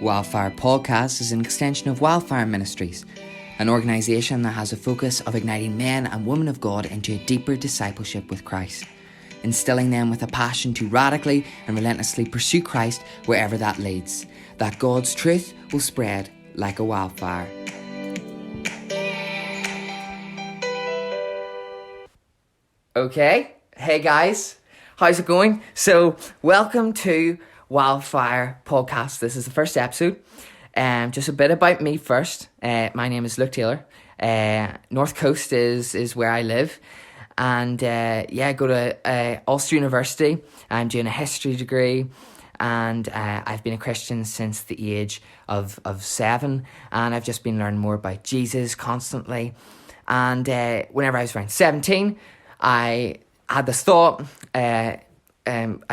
Wildfire Podcast is an extension of Wildfire Ministries, an organisation that has a focus of igniting men and women of God into a deeper discipleship with Christ, instilling them with a passion to radically and relentlessly pursue Christ wherever that leads, that God's truth will spread like a wildfire. Okay, hey guys, how's it going? So, welcome to Wildfire Podcast. This is the first episode. Just a bit about me first. My name is Luke Taylor. North Coast is where I live. And I go to Ulster University. I'm doing a history degree. And I've been a Christian since the age of 7. And I've just been learning more about Jesus constantly. And whenever I was around 17, I had this thought. I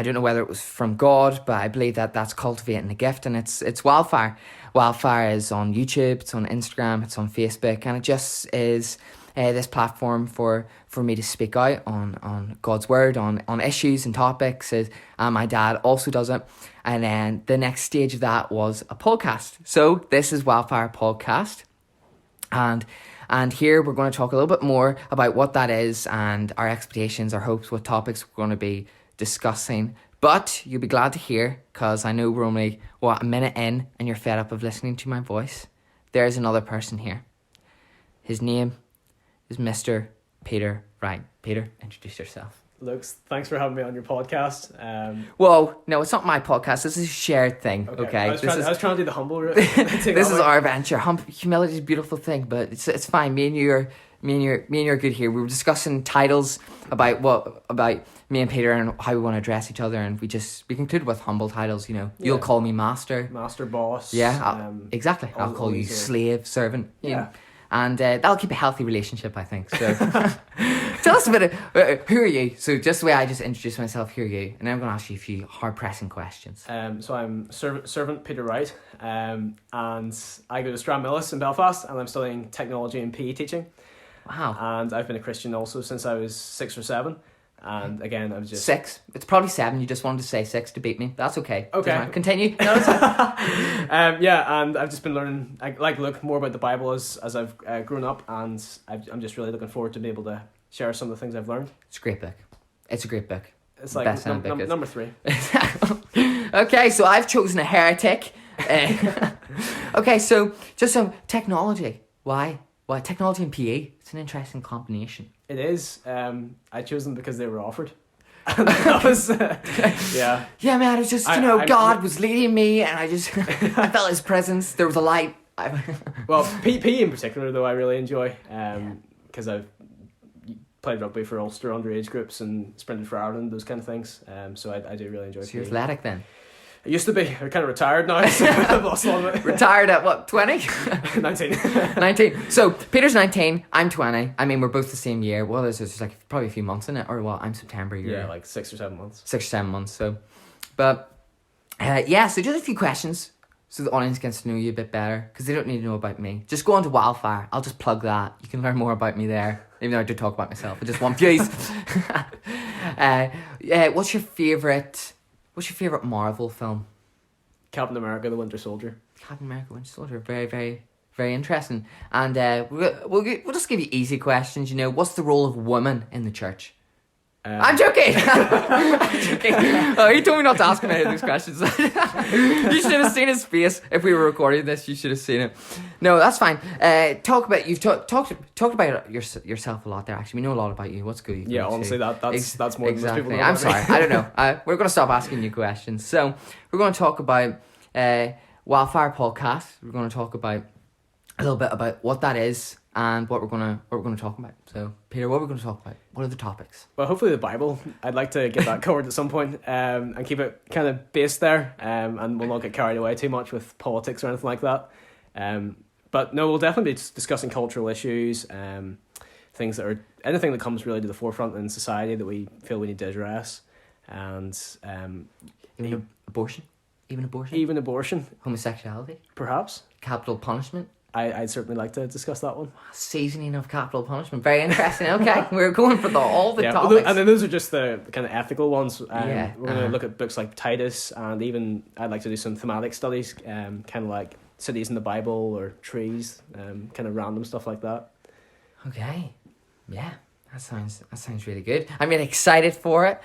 don't know whether it was from God, but I believe that that's cultivating a gift, and it's Wildfire. Wildfire is on YouTube, it's on Instagram, it's on Facebook, and it just is this platform for me to speak out on God's word, on issues and topics. My dad also does it, and then the next stage of that was a podcast. So this is Wildfire Podcast, and here we're going to talk a little bit more about what that is and our expectations, our hopes, what topics we're going to be discussing. But you'll be glad to hear, because I know we're only a minute in and you're fed up of listening to my voice. There's another person here. His name is Mr. Peter Wright. Peter, introduce yourself. Luke, thanks for having me on your podcast. Whoa, no, it's not my podcast. This is a shared thing. Okay. I was trying to do the humble route. This is our venture. Humility is a beautiful thing, but it's fine. Me and you are good here. We were discussing titles about me and Peter and how we want to address each other, and we concluded with humble titles. You'll call me master, boss. Yeah, exactly. I'll call you slave, servant. Yeah. And that'll keep a healthy relationship, I think. So, tell us a bit of who are you? So, just the way I just introduced myself, who are you? And then I'm going to ask you a few hard-pressing questions. So I'm servant Peter Wright, and I go to Stranmillis in Belfast, and I'm studying technology and PE teaching. Wow. And I've been a Christian also since I was 6 or 7. And again, I was just 6. It's probably 7. You just wanted to say 6 to beat me. That's okay. Okay. Continue. No, it's and I've just been learning, look more about the Bible as I've grown up, and I'm just really looking forward to be able to share some of the things I've learned. It's a great book. It's a great book. It's like number 3. Okay, so I've chosen a heretic. Okay, so just some technology. Why? Well, technology and PE, it's an interesting combination. It is. I chose them because they were offered. And that was, yeah. Yeah, man, it was just, God was leading me, and I I felt his presence. There was a light. Well, PE in particular, though, I really enjoy, because I've played rugby for Ulster underage groups and sprinted for Ireland, those kind of things. So I do really enjoy PE. So you're athletic then? I used to be. I'm kind of retired now, so I've lost a lot of it. Retired at what, 20? 19. 19. So, Peter's 19, I'm 20. I mean, we're both the same year. Well, there's like probably a few months in it. Or, I'm September. Yeah, like 6 or 7 months. 6 or 7 months, so. But, so just a few questions so the audience gets to know you a bit better, because they don't need to know about me. Just go on to Wildfire. I'll just plug that. You can learn more about me there, even though I do talk about myself. I just want views. What's your favourite Marvel film? Captain America, the Winter Soldier. Captain America, Winter Soldier. Very, very, very interesting. And we'll just give you easy questions. What's the role of women in the church? I'm joking. I'm joking. Oh, he told me not to ask him any of these questions. You should have seen his face if we were recording this. You should have seen it. No, that's fine. You've talked about yourself a lot there. Actually, we know a lot about you. What's good? Yeah, honestly, that's more than most people know. I'm sorry. I don't know. We're going to stop asking you questions. So we're going to talk about Wildfire Podcast. We're going to talk about a little bit about what that is and what we're going to talk about. So, Peter, what are we going to talk about? What are the topics? Well, hopefully the Bible. I'd like to get that covered at some point, and keep it kind of based there, and we'll not get carried away too much with politics or anything like that. But no, we'll definitely be discussing cultural issues, things that are anything that comes really to the forefront in society that we feel we need to address, and abortion. Even abortion. Even abortion. Homosexuality. Perhaps. Capital punishment. I'd certainly like to discuss that one. Seasoning of capital punishment. Very interesting. Okay, we're going for all the Yeah, topics. and then those are just the kind of ethical ones. Yeah, We're going to look at books like Titus, and even I'd like to do some thematic studies, kind of like cities in the Bible or trees, kind of random stuff like that. Okay, yeah, that sounds really good. I'm really excited for it.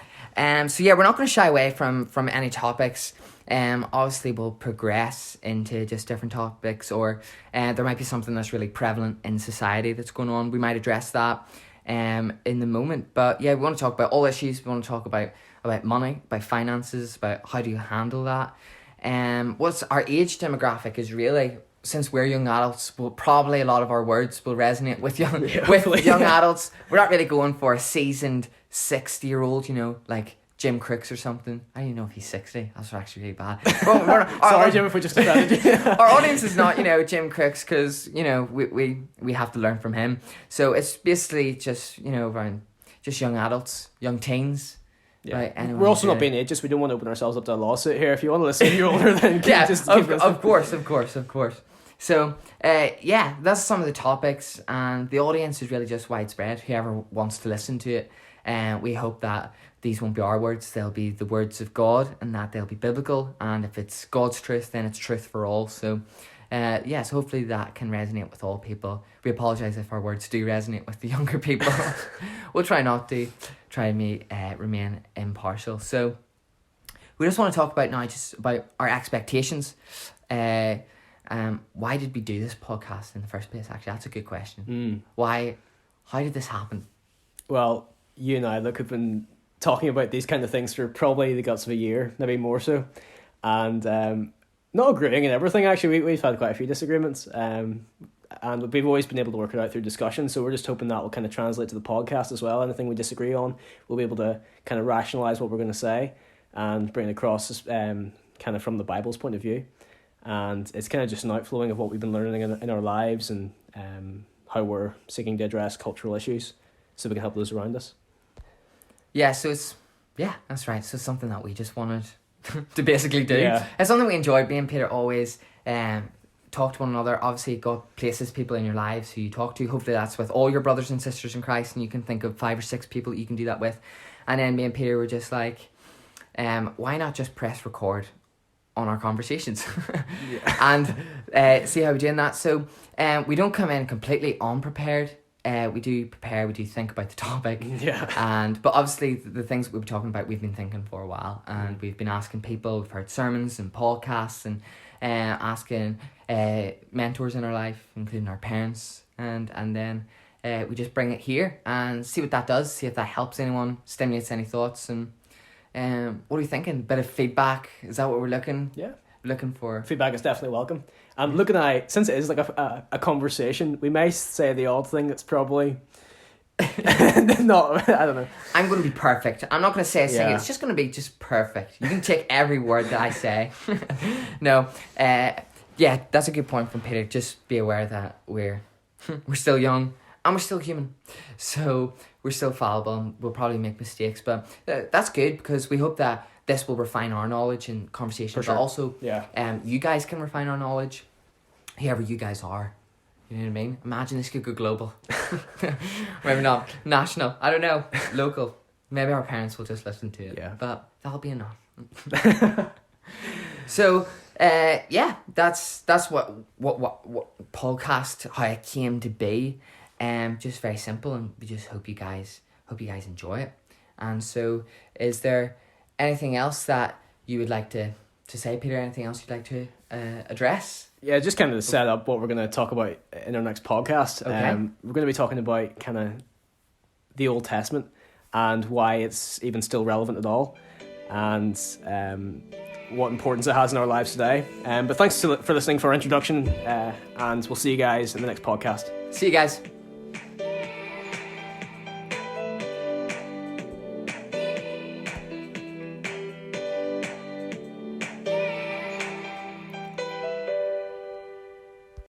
So yeah, we're not going to shy away from any topics. Obviously we'll progress into just different topics, or there might be something that's really prevalent in society that's going on. We might address that in the moment. But yeah, we want to talk about all issues. We want to talk about money, about finances, about how do you handle that. What's our age demographic is really, since we're young adults, probably a lot of our words will resonate with young adults. We're not really going for a seasoned 60-year-old, like Jim Crooks or something. I don't even know if he's 60. That's actually really bad. Sorry, Jim, if we just offended you. Our audience is not, Jim Crooks, because, we have to learn from him. So it's basically just, around just young adults, young teens. Yeah. Right, we're also not being ageist. We don't want to open ourselves up to a lawsuit here. If you want to listen, you're older than yeah, of course. So, that's some of the topics, and the audience is really just widespread. Whoever wants to listen to it, and we hope that these won't be our words, they'll be the words of God, and that they'll be biblical, and if it's God's truth, then it's truth for all. So, so hopefully that can resonate with all people. We apologise if our words do resonate with the younger people. We'll try not to, try and remain impartial. So, we just want to talk about now just about our expectations. Why did we do this podcast in the first place? Actually, that's a good question. How did this happen? Well, you and I, have been talking about these kind of things for probably the guts of a year, maybe more so, and not agreeing in everything. Actually, we've had quite a few disagreements, and we've always been able to work it out through discussion. So we're just hoping that will kind of translate to the podcast as well. Anything we disagree on, we'll be able to kind of rationalize what we're going to say and bring it across kind of from the Bible's point of view. And it's kind of just an outflowing of what we've been learning in our lives, and how we're seeking to address cultural issues so we can help those around us. Yeah, so that's right. So it's something that we just wanted to basically do. Yeah. It's something we enjoyed. Me and Peter always talk to one another. Obviously, God places people in your lives who you talk to. Hopefully that's with all your brothers and sisters in Christ, and you can think of 5 or 6 people that you can do that with. And then me and Peter were just like, why not just press record on our conversations and see how we're doing that. So we don't come in completely unprepared. We do prepare, we do think about the topic. Yeah. But obviously the things we've been talking about, we've been thinking for a while, and we've been asking people, we've heard sermons and podcasts, and asking mentors in our life, including our parents, and then we just bring it here and see what that does, see if that helps anyone, stimulates any thoughts. And what are you thinking? Bit of feedback, is that what we're looking for? Feedback is definitely welcome. And looking at, since it is like a conversation, we may say the odd thing that's probably not, I don't know. I'm going to be perfect. I'm not going to say a thing. Yeah. It's just going to be just perfect. You can take every word that I say. No, that's a good point from Peter. Just be aware that we're still young and we're still human. So we're still fallible and we'll probably make mistakes. But that's good, because we hope that this will refine our knowledge and conversation. Sure. But also, you you guys can refine our knowledge, whoever you guys are. You know what I mean? Imagine this could go global. Maybe not national. I don't know. Local. Maybe our parents will just listen to it. Yeah. But that'll be enough. So, that's what podcast, how it came to be. Just very simple, and we just hope you guys enjoy it. And so, is there anything else that you would like to say, Peter? Anything else you'd like to address? Yeah, just kind of to set up what we're going to talk about in our next podcast. Okay. We're going to be talking about kind of the Old Testament and why it's even still relevant at all, and what importance it has in our lives today. But thanks for listening for our introduction, and we'll see you guys in the next podcast. See you guys.